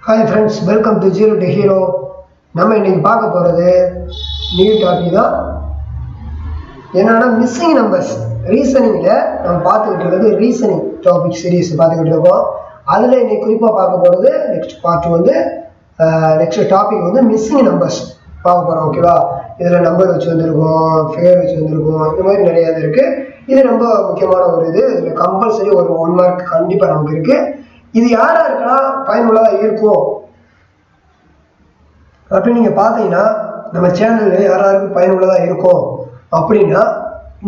Hi friends, welcome to Zero to Hero. நம்ம இன்னைக்கு பார்க்க போகிறது நியூ டாபிக் தான். என்னன்னா மிஸ்ஸிங் நம்பர்ஸ் ரீசனிங்கில் நம்ம பார்த்துக்கிட்டு இருக்கிறது ரீசனிங் டாபிக் சீரீஸ் பார்த்துக்கிட்டு இருக்கோம். அதில் இன்னைக்கு குறிப்பாக பார்க்க போகிறது next part next topic missing numbers பார்க்க போகிறோம். ஓகேவா? இதில் நம்பர் வச்சு வந்திருக்கோம், ஃபேர் வச்சு வந்திருக்கோம், இந்த மாதிரி நிறையா இது இருக்குது. இது ரொம்ப முக்கியமான ஒரு இதில் கம்பல்சரி ஒரு 1 மார்க் கண்டிப்பாக நமக்கு இருக்குது. இது யாருக்கெல்லாம் பயனுள்ளதாக இருக்கும் அப்படின்னு நீங்கள் பார்த்தீங்கன்னா, நம்ம சேனலில் யாராருக்கு பயனுள்ளதாக இருக்கும் அப்படின்னா,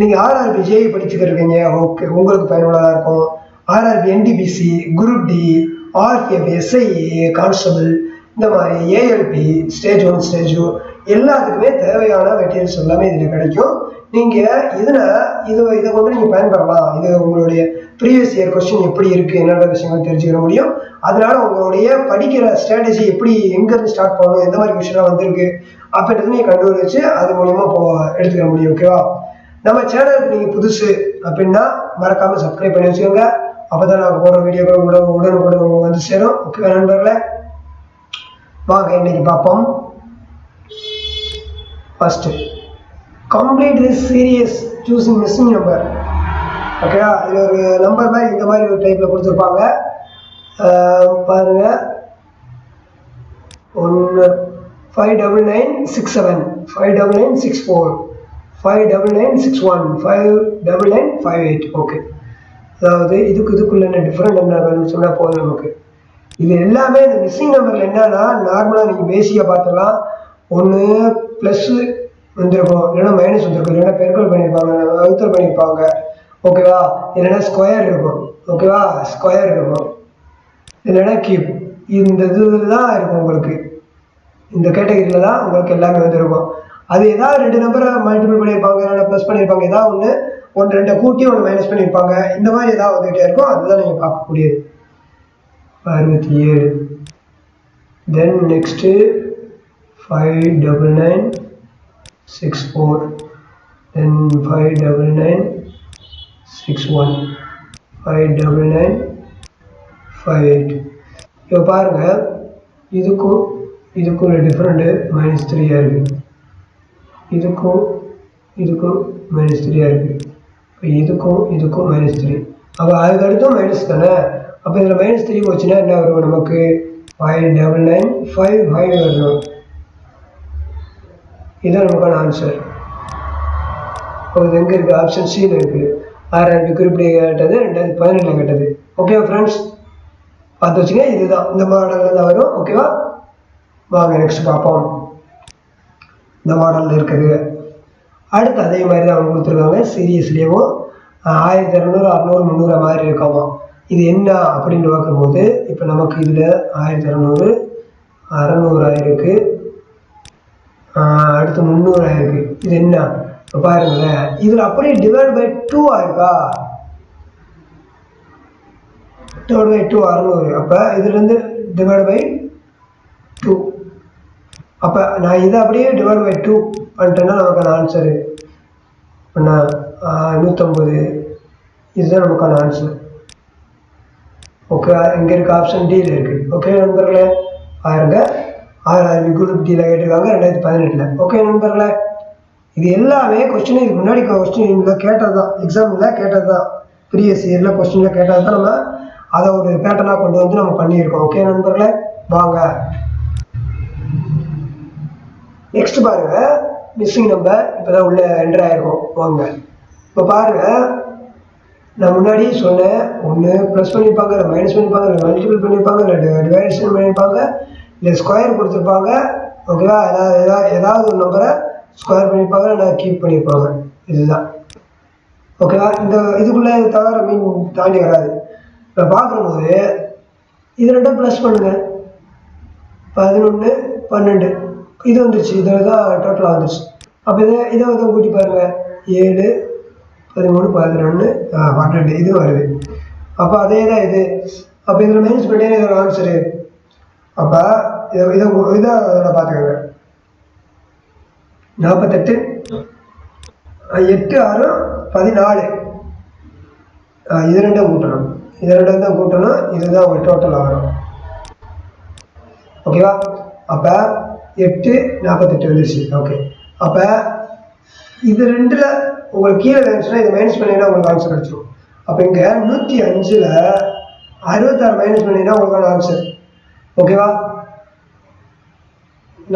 நீங்கள் RRB ஜேஇ படிச்சுக்கிட்டு இருக்கீங்க, ஓகே, உங்களுக்கு பயனுள்ளதாக இருக்கும். RRBNTPC, group D, RPF, SIA, constable, இந்த மாதிரி ALP, ஸ்டேஜ் 1, ஸ்டேஜ் 2 எல்லாத்துக்குமே தேவையான மெட்டீரியல்ஸ் எல்லாமே இதில் கிடைக்கும். நீங்கள் இதை கொண்டு நீங்கள் பயன்பெறலாம். இது உங்களுடைய ப்ரீவியஸ் இயர் கொஸ்டின் எப்படி இருக்குது, என்னென்ன விஷயங்கள் தெரிஞ்சுக்க முடியும். அதனால உங்களுடைய படிக்கிற ஸ்ட்ராட்டஜி எப்படி, எங்கேருந்து ஸ்டார்ட் பண்ணணும், எந்த மாதிரி விஷயம்லாம் வந்திருக்கு அப்படின்றது நீங்கள் கண்டுபிடிச்சு அது மூலிமா எடுத்துக்க முடியும். ஓகேவா? நம்ம சேனலுக்கு நீங்கள் புதுசு அப்படின்னா மறக்காமல் சப்ஸ்கிரைப் பண்ணி வச்சுக்கோங்க. அப்போ தான் நாங்கள் போகிற வீடியோக்கள் உடனுக்குடன் உங்களுக்கு வந்து சேரும். ஓகேவா நண்பர்களே? வாங்க இன்னைக்கு பார்ப்போம். First, complete this series choosing missing number. ஓகேவா? இது ஒரு நம்பர் மாதிரி இந்த மாதிரி ஒரு டைப்பில் கொடுத்துருப்பாங்க. பாருங்க, 1 59967 59964 59961 59958. ஓகே, அதாவது இதுக்குள்ள என்ன டிஃப்ரெண்ட் என்ன சொன்னால் போதும் நமக்கு. இது எல்லாமே இந்த மிஸ்ஸிங் நம்பரில் என்னன்னா, நார்மலாக நீங்கள் பேசிக்காக பார்த்துக்கலாம். ஒன்று ப்ளஸ் வந்திருக்கும், இல்லைன்னா மைனஸ் வந்திருக்கும், இல்லைன்னா பெருக்கல் பண்ணியிருப்பாங்க, வகுத்தல் பண்ணியிருப்பாங்க. ஓகேவா? இல்லைன்னா ஸ்கொயர் இருக்கும். ஓகேவா? ஸ்கொயர் இருக்கும், இல்லைன்னா கியூப். இந்த இதில் தான் இருக்கும் உங்களுக்கு, இந்த கேட்டகரியில் தான் உங்களுக்கு எல்லாமே வந்துருக்கும். அது ஏதாவது 2 நம்பரை மல்டிபிள் பண்ணியிருப்பாங்க, இல்லைன்னா ப்ளஸ் பண்ணியிருப்பாங்க, ஏதாவது ஒன்று 2 கூட்டி 1 மைனஸ் பண்ணியிருப்பாங்க. இந்த மாதிரி ஏதாவது வந்துகிட்டே இருக்கும். அதுதான் நீங்கள் பார்க்கக்கூடியது. 67. தென் நெக்ஸ்ட்டு 59964, தென் 59961 59958. இப்போ பாருங்க, இதுக்கும் ஒரு டிஃப்ரெண்ட்டு -3 இருக்குது. இதுக்கும் -3 இருக்குது. இப்போ இதுக்கும் -3. அப்போ அதுக்கு அடுத்தும் மைனஸ் தானே. அப்போ இதில் -3 போச்சுன்னா என்ன வரும் நமக்கு? 59955 வரணும். இதுதான் நமக்கான ஆன்சர். இப்போ இது எங்கே இருக்குது? ஆப்ஷன் சியில் இருக்குது. RRB குரூப் டி கேட்டது 2017 கேட்டது. ஓகேவா ஃப்ரெண்ட்ஸ்? பார்த்து வச்சுங்க. இதுதான் இந்த மாடலில் தான் வரும். ஓகேவா? வாங்க நெக்ஸ்ட் பார்ப்போம். இந்த மாடலில் இருக்குது. அடுத்து அதே மாதிரி தான் அவங்க கொடுத்துருக்காங்க. சீரியஸ்லேயும் 1200 600 300 மாதிரி இருக்காமா. இது என்ன அப்படின்னு பார்க்கும்போது, இப்போ நமக்கு இதில் 1200 600 ஆயிருக்கு, அடுத்து 300 ஆயிருக்கு. இது என்ன இப்போ பாருங்களேன், இதில் அப்படியே டிவைட் பை 2 ஆயிருக்கா? Divide by 2 600. அப்போ இதுலேருந்து டிவைட் பை 2. அப்போ நான் இதை அப்படியே டிவைட் பை 2 பண்ணிட்டேன்னா நமக்கான ஆன்சரு என்ன? 150. இதுதான் நமக்கான ஆன்சர். ஓகே, இங்கே இருக்க ஆப்ஷன் டியில் இருக்குது. ஓகே நண்பர்களே, பாருங்க, RRB குரூப் டியில் கேட்டிருக்காங்க 2018. ஓகே நண்பர்களே, இது எல்லாமே கொஸ்டின் இதுக்கு முன்னாடி கொஸ்டினில் கேட்டது தான், எக்ஸாமில் கேட்டது தான், ப்ரீவியஸ் இயரில் கொஸ்டினில் கேட்டது தான். நம்ம அதை ஒரு பேட்டர்னாக கொண்டு வந்து நம்ம பண்ணியிருக்கோம். ஓகே நண்பர்களே, வாங்க நெக்ஸ்ட் பாருங்க. மிஸ்ஸிங் நம்பர் இப்போ தான் உள்ள என்ட்ரு ஆகிருக்கும். வாங்க இப்போ பாருங்க, நான் முன்னாடி சொன்னேன், ஒன்று ப்ளஸ் பண்ணியிருப்பாங்க, இல்லை மைனஸ் பண்ணியிருப்பாங்க, இல்லை மல்டிபிள் பண்ணியிருப்பாங்க, இல்லை டிவைடேஷன் பண்ணியிருப்பாங்க, இல்லை ஸ்கொயர் கொடுத்துருப்பாங்க. ஓகேவா? ஏதாவது ஒரு நம்பரை ஸ்கொயர் பண்ணியிருப்பாங்க, இல்லை கீப் பண்ணியிருப்பாங்க. இதுதான். ஓகேவா? இதுக்குள்ளே தவிர மீன் தாண்டி வராது. இப்போ பார்க்கும்போது இது 2 ப்ளஸ் பண்ணுங்க, 11 12 இது வந்துருச்சு. இதில் தான் டோட்டலாக வந்துருச்சு. அப்போ இதை கூட்டி பாருங்கள், 7 13 11 12 இது வருது. அப்போ அதே தான் இது. அப்போ இதில் மைனஸ் பண்ணிட்டே இதோட ஆன்சரு. அப்போ இதை பார்த்துக்கோங்க, 48 8 6 14. இது 2 கூட்டணும், இது 2 தான் கூட்டணும். இதுதான் ஒரு டோட்டலாக வரும். ஓகேவா? அப்போ 8 48 வந்துருச்சு. ஓகே, அப்போ இது ரெண்டில் உங்களுக்கு கீழே வேணுச்சுன்னா இதை மைனஸ் பண்ணிங்கன்னா உங்களுக்கு ஆன்சர் கிடச்சிடும். அப்போ இங்கே 105ல் 66 மைனஸ் பண்ணிங்கன்னா உங்களுக்கான ஆன்சர். ஓகேவா?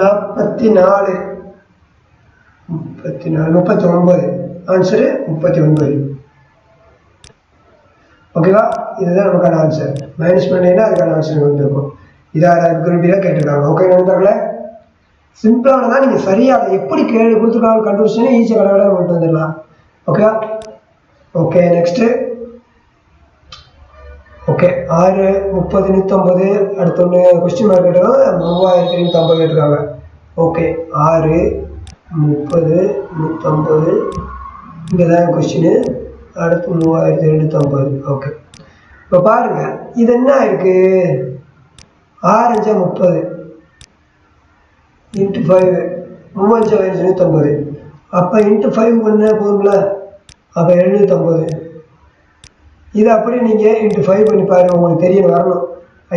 44 39 ஆன்சரு 39. ஓகேவா? இதுதான் நமக்கான ஆன்சர். மைனஸ் பண்ணிங்கன்னா அதுக்கான ஆன்சர் வந்துருக்கும். இதாக குரூப்பில் கேட்டிருக்காங்க. ஓகே நண்பர்களே, சிம்பிளானதான். நீங்கள் சரியாக அதை எப்படி கொடுத்துருக்காங்க கண்டுபிடிச்சுன்னா ஈஸியாக கடவுளாக கொண்டு வந்துடலாம். ஓகேவா? Okay, next. ஓகே, 6 30 150. அடுத்த ஒன்று கொஸ்டின் மார்க் கேட்டிருக்காங்க. 3250 கேட்டிருக்காங்க. ஓகே, 6 30 150 இங்கே தான் கொஸ்டின். அடுத்து 3250. ஓகே, இப்போ பாருங்க, இது என்ன இருக்கு? 6 5 30 இன்ட்டு 5 3 5 150. அப்போ இன்ட்டு 5 ஒன்று போதும்ல? அப்போ 750. இதை அப்படியே நீங்கள் இன்ட்டு 5 பண்ணி பாருங்கள், உங்களுக்கு தெரியணும் வரணும்.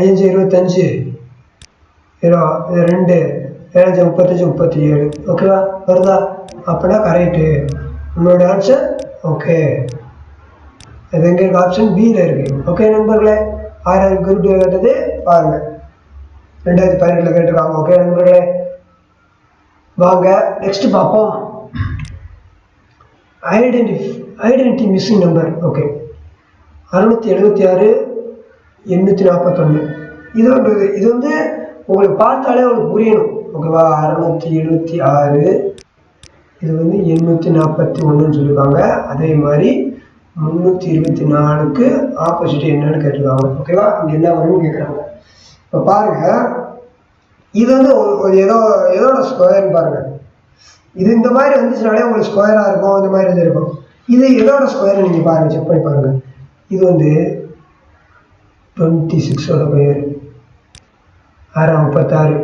5 25 இது 2 7 35 37. ஓகேவா? வருதா? அப்படின்னா கரெக்டு. உங்களோட ஆன்சர் ஓகே. அது எங்கே இருக்குது? ஆப்ஷன் பியில் இருக்குது. ஓகே நண்பர்களே, 6வது குரூப் கேட்டது பாருங்கள், 2018 கேட்டிருக்காங்க. ஓகே நண்பர்களே, வாங்க நெக்ஸ்ட் பார்ப்போம். Identity missing number. ஓகே, 676 841. இது வந்து உங்களுக்கு பார்த்தாலே உங்களுக்கு புரியணும். ஓகேவா? 676 இது வந்து 841 சொல்லியிருக்காங்க. அதே மாதிரி 324க்கு ஆப்போசிட் என்னன்னு கேட்டிருக்காங்க. ஓகேவா? இங்கே என்ன வரும்னு கேட்குறாங்க. இப்போ பாருங்க, இது வந்து எதோட ஸ்கொயர்னு பாருங்க. இது இந்த மாதிரி வந்துச்சுனாலே உங்களுக்கு ஸ்கொயராக இருக்கும், இந்த மாதிரி இது இருக்கும். இது எதோட ஸ்கொயர் நீங்கள் பாருங்கள், செக் பண்ணி பாருங்கள். இது வந்து 26ஓட ஸ்கொயர் 636.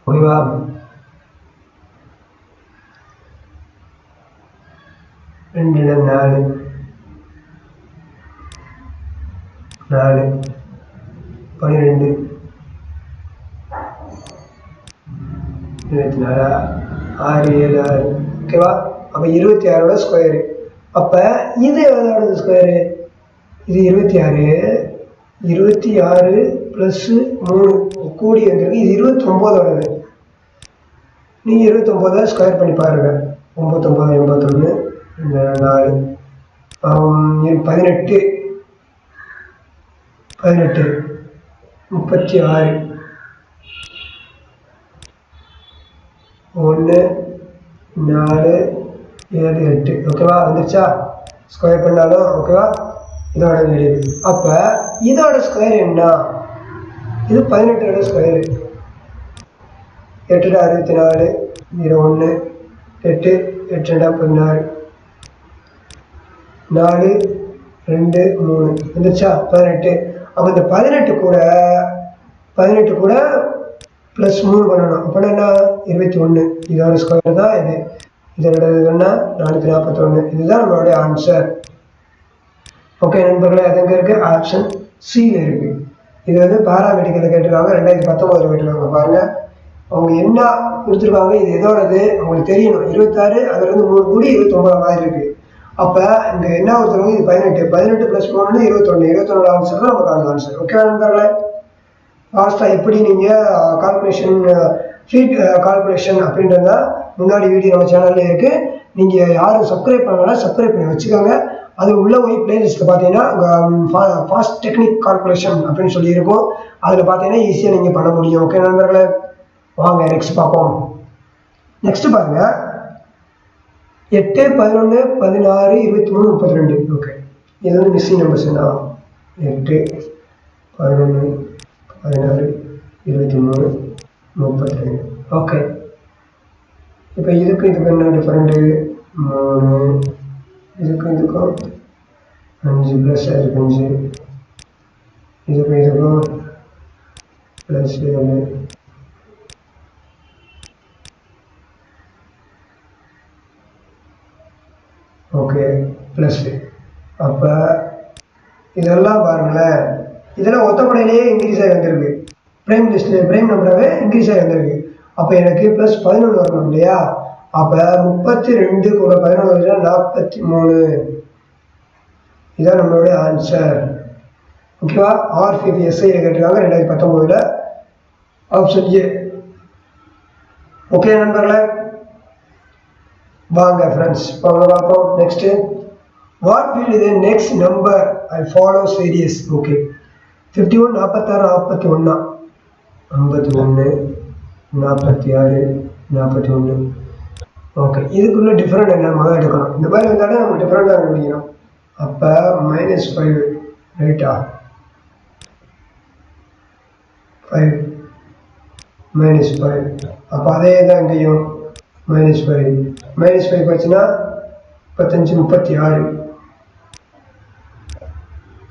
ஓகேவா? ரெண்டு 4 4 12 24 6 7 6. ஓகேவா? அப்போ 26ஓட ஸ்கொயரு. அப்போ இது எதோட ஸ்கொயரு? இது 26 ப்ளஸ் 3 கூடி வந்துருக்கு. இது 29ஓடது. நீங்கள் 29 ஸ்கொயர் பண்ணி பாருங்கள். 99 81 இந்த 4 18 36 1 4 7 8. ஓகேவா? வந்துருச்சா? ஸ்கொயர் பண்ணாலும். ஓகேவா? இதோட வெளியுது. அப்போ இதோட ஸ்கொயர் என்ன? இது 18ஓட ஸ்கொயரு. 8 64 01 8 8 16 4 2 3 வந்துருச்சா? 18. அப்போ இந்த 18 கூட ப்ளஸ் 3 பண்ணணும். அப்படின்னா என்ன? 21. இதோட ஸ்கொயர் தான் இது. இதோட என்ன? 441. இதுதான் நம்மளுடைய ஆன்சர். ஓகே நண்பர்களே, அது எங்கே இருக்குது? ஆப்ஷன் சியில் இருக்குது. இது வந்து பாராமெடிக்கலில் கேட்டிருக்காங்க, 2019 கேட்டிருக்காங்க. பாருங்கள், அவங்க என்ன கொடுத்துருக்காங்க, இது எதோடது உங்களுக்கு தெரியணும். 26 அதுலேருந்து 3 கூடி 29 மாதிரி இருக்குது. அப்போ இங்கே என்ன கொடுத்துருக்காங்க? இது 18 ப்ளஸ் 3 21. 21ஓட ஆன்சர் தான் நமக்கான ஆன்சர். ஓகே நண்பர்களே, லாஸ்ட்டாக எப்படி நீங்கள் கால்குலேஷன் ஃபீட் கால்குலேஷன் அப்படின்றத முன்னாடி வீடியோ நம்ம சேனலில் இருக்குது. நீங்கள் யாரும் சப்ஸ்கிரைப் பண்ணலாம், சப்ஸ்கிரைப் பண்ணி வச்சுக்கோங்க. அது உள்ளே போய் பிளேலிஸ்ட்டில் பார்த்தீங்கன்னா ஃபாஸ்ட் டெக்னிக் கால்குலேஷன் அப்படின்னு சொல்லியிருக்கும். அதில் பார்த்தீங்கன்னா ஈஸியாக நீங்கள் பண்ண முடியும். ஓகே நண்பர்களே, வாங்க நெக்ஸ்ட் பார்ப்போம். நெக்ஸ்ட் பாருங்கள், 8 11 16 23 32. ஓகே, இது வந்து மிஸ்ஸிங் நம்பர்ஸ் என்ன? 8 11 16 23 32. ஓகே, இப்போ இதுக்கு என்ன டிஃப்ரெண்ட்டு? 3 இதுக்கும் 5 ப்ளஸ் 5 இதுக்கும் ப்ளஸ் 7 ஓகே ப்ளஸ். அப்போ இதெல்லாம் பாருங்களேன், இதெல்லாம் ஒத்தப்படையிலேயே இன்க்ரீஸ் ஆகி வந்திருக்கு. ப்ரைம் லிஸ்ட்டில் ப்ரைம் நம்பராகவே இன்க்ரீஸ் ஆகி வந்திருக்கு. அப்போ எனக்கு ப்ளஸ் 11 வரணும் இல்லையா? அப்போ 32 கூட 11 வருதுன்னா 43. இதுதான் நம்மளுடைய ஆன்சர். ஓகேவா? RRBNTPC கேட்டிருக்காங்க 2019 ஆப்ஷன் ஏ. ஓகே நண்பர்களே, வாங்க ஃப்ரெண்ட்ஸ் வாங்க பார்ப்போம். Next, what will the next number I follow series? Okay, 51, 46, 41, 51, 46, 41. Okay, இதுக்குள்ள டிஃப்ரெண்ட் என்ன முதல்ல எடுக்கணும். இந்த மாதிரி வந்தாலே நம்ம டிஃப்ரெண்டாக கண்டுபிடிக்கணும். அப்போ -5 ரைட்டா? 5 -5. அப்போ அதே தான் இங்கேயும் -5 -5 போச்சுன்னா 35, 36.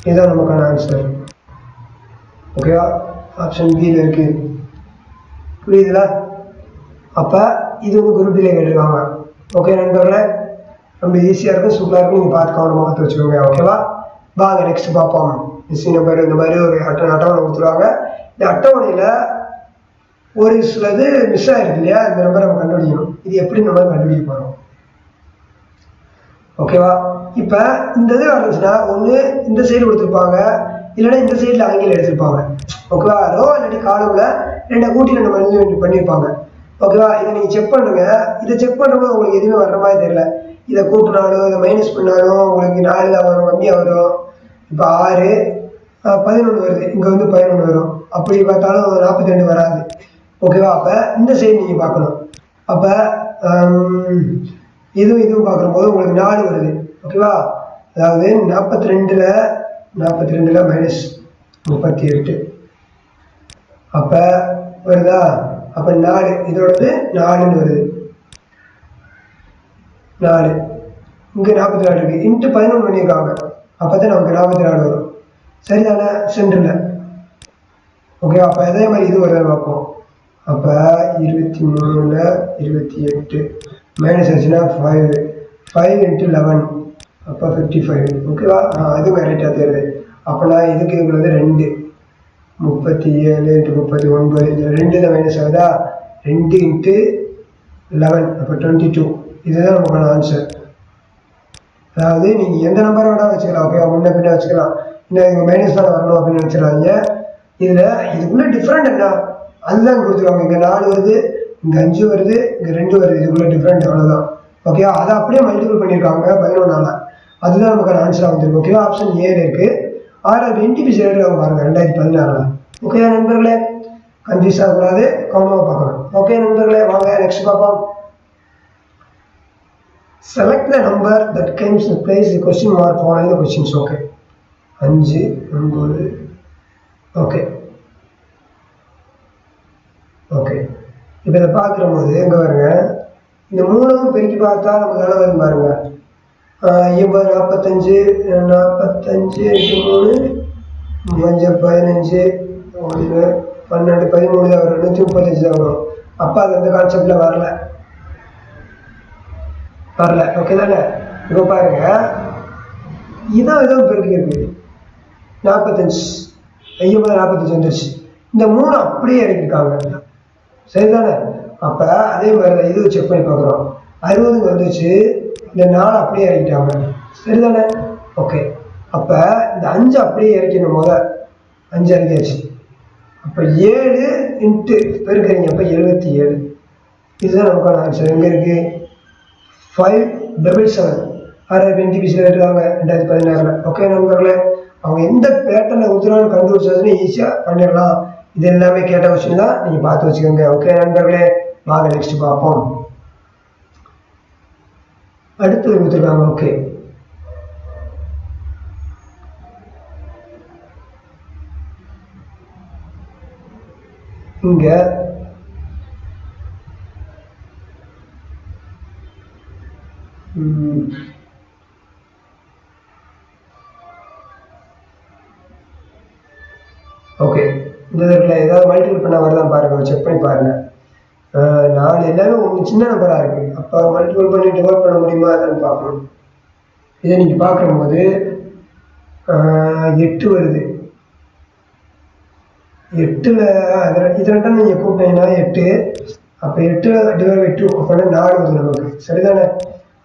இதுதான் நமக்கான ஆன்சர். ஓகேவா? ஆப்ஷன் பியில் இருக்கு. புரியுதுல? அப்போ இது வந்து குரூப் டிலே கேட்டிருக்காங்க. ஓகே நண்பர்களே, ரொம்ப ஈஸியாக இருக்கும், சூப்பராக இருக்கும். நீங்கள் பார்த்து கவனமாக பார்த்து வச்சுக்கோங்க. ஓகேவா? வாங்க நெக்ஸ்ட் பார்ப்போம். மிஸ்ஸிங் நம்பர் இந்த மாதிரி ஒரு அட்டவணை கொடுத்துருவாங்க. இந்த அட்டவணையில் ஒரு சிலது மிஸ் ஆகிருக்கு இல்லையா? இந்த நம்பர் நம்ம கண்டுபிடிக்கணும். இது எப்படி நம்ம கண்டுபிடிக்க போகிறோம்? ஓகேவா? இப்போ இந்த இது வந்துச்சுன்னா ஒன்று இந்த சைடு கொடுத்துருப்பாங்க, இல்லைன்னா இந்த சைடில் ஆங்கில எடுத்திருப்பாங்க. ஓகேவா? ரோ இல்லாட்டி காலமில் 2 கூட்டி 2 பண்ணியிருப்பாங்க. ஓகேவா? இதை நீங்கள் செக் பண்ணுங்க. இதை செக் பண்ணும்போது உங்களுக்கு எதுவுமே வர்ற மாதிரி தெரியல. இதை கூட்டினாலும் இதை மைனஸ் பண்ணாலும் உங்களுக்கு 4 தான் வரும், கம்மியாக வரும். இப்போ 6, 11 வருது, இங்கே வந்து 11 வரும். அப்படி பார்த்தாலும் 42 வராது. ஓகேவா? அப்போ இந்த சைடு நீங்கள் பார்க்கணும். அப்போ இதுவும் பார்க்கும்போது உங்களுக்கு 4 வருது. ஓகேவா? அதாவது 42ல் -38 அப்போ வருதா? அப்போ 4 இதோடது 4ன்னு வருது. 4 இங்கே 44 இருக்குது. இன்ட்டு 11 பண்ணியிருக்காங்க. அப்போ தான் நமக்கு 44 வரும். சரிதானே? சென்டரில். ஓகே, அப்போ அதே மாதிரி இது வருது பார்ப்போம். அப்போ 23ல் 28 மைனஸ் ஆச்சுன்னா 5 × 11 அப்போ 55. ஓகேவா? அதுவும் கரெக்டாக தெரியுது. அப்போனா இதுக்கு உள்ளது 2 37 × 39 இது 2 தான் மைனஸ் ஆகுதா? 2 × 11 அப்போ 22. இதுதான் நமக்கான ஆன்சர். அதாவது நீங்கள் எந்த நம்பரை வேணால் வச்சுக்கலாம். ஓகே, முன்ன பின்ன வச்சுக்கலாம். இன்னும் இங்கே மைனஸ் தான் வரணும் அப்படின்னு நினச்சிடறாங்க. இதில் இதுக்குள்ளே டிஃப்ரெண்ட் என்ன அதுதான் கொடுத்துருவாங்க. இங்கே 4 வருது, இங்கே 5 வருது, இங்கே 2 வருது. இதுக்குள்ளே டிஃப்ரெண்ட் அவ்வளோதான். ஓகே, அதை அப்படியே மல்டிபிள் பண்ணியிருக்காங்க 11ஆல். அதுதான் நமக்கான ஆன்சராக வந்துருக்கு. ஓகேவா? ஆப்ஷன் ஏல இருக்குது. RRBNTPC எடுக்கிறாங்க பாருங்கள் 2016. ஓகே நண்பர்களே, கன்ஃபியூஸ் ஆகக்கூடாது, கவனமாக பார்க்கணும். ஓகே நண்பர்களே, வாங்க நெக்ஸ்ட் பார்ப்போம். Select the number that comes to place the question mark following the questions. Okay, 5, 9. Okay. Okay, இப்போ இதை பார்க்குற போது எங்கே பாருங்க, இந்த 3ம் பெருக்கி பார்த்தா நமக்கு எவ்வளோ வரும் பாருங்க. 50, 45, 45 × 3 5, 15, 1, 12, 13 தான் வரும். 135 தான் வரும். அப்போ அது அந்த கான்செப்டில் வரல. ஓகே தானே? இப்போ பாருங்க, இதுவும் பெருக்கி இருக்குது. 45, 50, 45 வந்துருச்சு. இந்த 3 அப்படியே இறக்கிருக்காங்க. சரிதானே? அப்போ அதே மாதிரி தான் இது செக் பண்ணி பார்க்குறோம். 60 வந்துச்சு, இந்த 4 அப்படியே இறக்கிட்டாங்க. சரிதானே? ஓகே, அப்போ இந்த 5 அப்படியே இறக்கணும். 5 இறக்கியாச்சு. அப்போ 7 இன்ட்டு பெருக்கிறீங்க, அப்போ 77. இதுதான் நமக்கான ஆன்சர். எங்கே இருக்குது? 577. RRBNTPC இருக்காங்க 2016. ஓகே நண்பர்களே, அவங்க எந்த பேட்டர்னை கொடுத்துருவான்னு கண்டுபிடிச்சாச்சுன்னா ஈஸியாக பண்ணிடலாம். இது எல்லாமே கேட்ட கொஸ்டின் தான், நீங்கள் பார்த்து வச்சுக்கோங்க. ஓகே நண்பர்களே, வாங்க நெக்ஸ்ட் பார்ப்போம். அடுத்து கொடுத்துருக்காங்க. ஓகே, இங்க ஓகே, இந்த இதில் ஏதாவது மல்டிபிள் பண்ண வரதான் பாருங்கள், செக் பண்ணி பாருங்கள். 4 எல்லாமே ஒன்று சின்ன நம்பராக இருக்குது. அப்போ மல்டிபிள் பண்ணி டிவைட் பண்ண முடியுமா அதுன்னு பார்க்கணும். இதை நீங்கள் பார்க்கும்போது 8 வருது, 8ல் இது ரெண்டும் நீங்கள் கூட்டினீங்கன்னா 8. அப்போ 8 டிவைட் பை 2 அப்படின்னா 4 வருது நமக்கு, சரிதானே?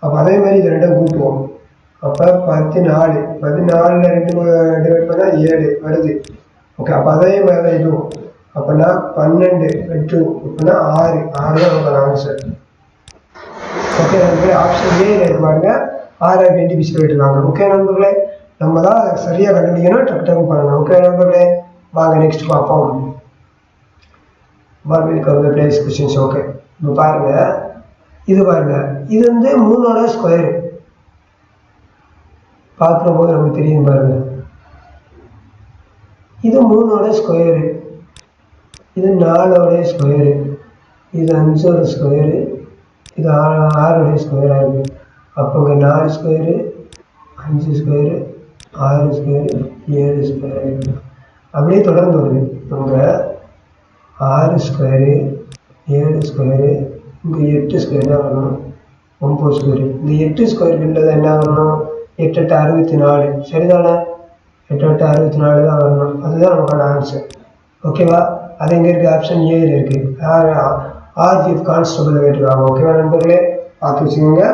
அப்போ அதே மாதிரி இது ரெண்டும் கூட்டுவோம். அப்போ 14, 14ல் 2 டிவைட் பண்ணால் 7 வருது. ஓகே, அப்போ அதே மாதிரி தான் இதுவும். அப்படின்னா 12 2 அப்படின்னா 6 தான் நமக்கு ஆன்சர். ஓகே நண்பர்களே, ஆப்ஷன் ஏ இருக்கு பாருங்க, RRBNTPC போயிட்டுருக்காங்க. ஓகே நண்பர்களே, நம்ம தான் சரியாக கண்டுபிடிக்கணும், டக்கு பண்ணணும். ஓகே நண்பர்களே, வாங்க நெக்ஸ்ட் பார்ப்போம். Place questions. ஓகே, இப்போ பாருங்க, இது பாருங்க, இது வந்து 3ஓட ஸ்கொயரு. பார்க்குற போது நமக்கு தெரியும் பாருங்க, இது 3ஓட ஸ்கொயரு, இது 4ஓட ஸ்கொயரு, இது 5ஓட ஸ்கொயரு, இது 6ஓட ஸ்கொயராக இருக்குது. அப்போ இங்கே 4 ஸ்கொயரு, 5 ஸ்கொயரு, 6 ஸ்கொயரு, 7 ஸ்கொயராக இருக்குது. அப்படியே தொடர்ந்து வருது. இங்கே 6 ஸ்கொயரு, 7 ஸ்கொயரு, இங்கே 8 ஸ்கொயர் தான் வரணும், 9 ஸ்கொயரு. இந்த 8 ஸ்கொயர் பில்லில் என்ன வரணும்? 8 8 64, சரிதானே? 8 8 64 தான் வரணும். அதுதான் நமக்கான ஆன்சர். ஓகேவா? அது எங்கே இருக்குது? ஆப்ஷன் ஏயில் இருக்குது. RGF கான்ஸ்டபிள் கேட்டுருக்காங்க. ஓகேவா நண்பர்களே, பார்த்து வச்சுக்கோங்க.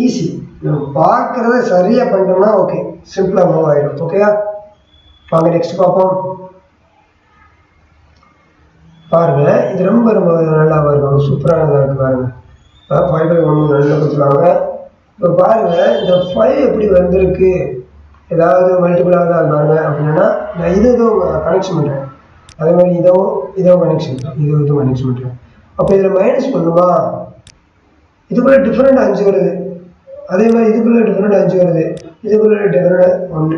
ஈஸி, நம்ம பார்க்குறத சரியாக பண்ணிட்டோம்னா ஓகே, சிம்பிளாக மூவ் ஆகிடும். ஓகேவா? வாங்க நெக்ஸ்ட் பார்ப்போம். பாருங்க, இது ரொம்ப ரொம்ப நல்லா இருக்கும், சூப்பரானதாக இருக்குது பாருங்க. இப்போ 5/1 நல்லா கொடுத்துருவாங்க. இப்போ பாருங்க, இந்த 5 எப்படி வந்திருக்கு, ஏதாவது மல்டிபிளாக தான் பாருங்க அப்படின்னா, நான் இதுவும் கனெக்ஷன் பண்ணுறேன். அதே மாதிரி இதுவும் கனெக்ஷன் பண்ணுறேன். அப்போ இதில் மைனஸ் பண்ணுமா, இதுக்குள்ளே டிஃப்ரெண்ட் 5 வருது. அதே மாதிரி இதுக்குள்ளே டிஃப்ரெண்ட் 5 வருது. இதுக்குள்ளே டிஃப்ரெண்ட் 1,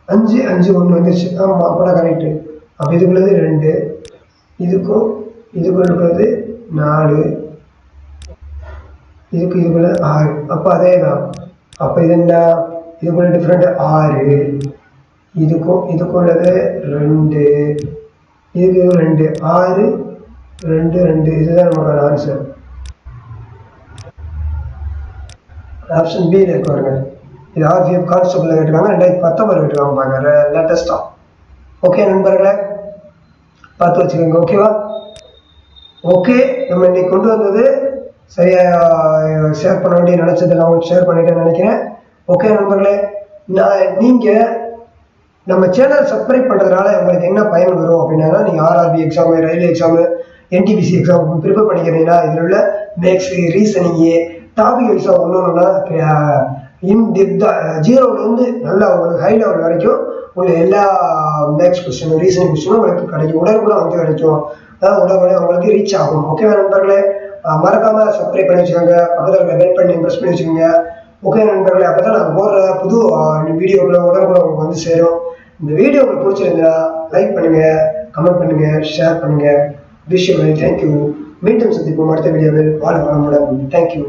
5 5 1 வந்துருச்சு. ஆமாம், அப்போனா கரெக்டு. அப்போ இதுக்குள்ளது 2, இதுக்குள்ள இருக்கிறது 4, இதுக்குள்ள 6. அப்போ அதே தான். அப்போ இது என்ன, இதுக்குள்ள டிஃப்ரெண்ட் 6, இதுக்குள்ளது 2, இதுக்கு 2, 6 2 2. இதுதான் நமக்கான ஆன்சர். ஆப்ஷன் பி இருக்கு பாருங்க. இது RGF கான்ஸ்டபிள் கேட்டுருக்காங்க, 2019 கேட்டுருக்காங்க பாருங்க, லேட்டஸ்டா. ஓகே நண்பர்களே, பார்த்து வச்சுக்கோங்க. ஓகேவா? ஓகே, நம்ம இன்னைக்கு கொண்டு வந்தது சரியாக ஷேர் பண்ண வேண்டிய நினச்சதை நான் உங்களுக்கு ஷேர் பண்ணிட்டேன்னு நினைக்கிறேன். ஓகே நண்பர்களே, நீங்கள் நம்ம சேனல் சப்ஸ்கிரைப் பண்ணுறதுனால உங்களுக்கு என்ன பயன் வரும் அப்படின்னா, நீங்கள் RRB exam, railway exam, NTPC exam prepare பண்ணிக்கிறீங்கன்னா இதில் உள்ள மேக்ஸு, ரீசனிங்கு, டாபிக் வைஸாக ஒன்றுன்னா இன்டெப்த்தாக 0லேருந்து நல்லா உங்களுக்கு ஹை லெவல் வரைக்கும் உங்களுக்கு எல்லா மேக்ஸ் கொஸ்டினும் ரீசனிங் கொஸ்டினும் உங்களுக்கு கிடைக்கும். உடனுக்குள்ள வந்து கிடைக்கும், உடனே உங்களுக்கு ரீச் ஆகும். ஓகேவா நண்பர்களே, மறக்காமல் சப்ஸ்கிரைப் பண்ணி வச்சுக்கோங்க, பக்கத்தில் இருக்க பெல் பண்ணி ப்ரெஸ் பண்ணி வச்சுக்கோங்க. ஓகே நண்பர்களே, அப்போ தான் நாங்கள் போடுற புது வீடியோக்குள்ள உடனுக்குள்ள உங்களுக்கு வந்து சேரும். இந்த வீடியோ உங்களுக்கு பிடிச்சிருந்தா லைக் பண்ணுங்கள், கமெண்ட் பண்ணுங்கள், ஷேர் பண்ணுங்கள். விஷயம் தேங்க்யூ. மீண்டும் சந்திப்போம் அடுத்த வீடியோவில். வாழ்க வளமுடன். தேங்க்யூ.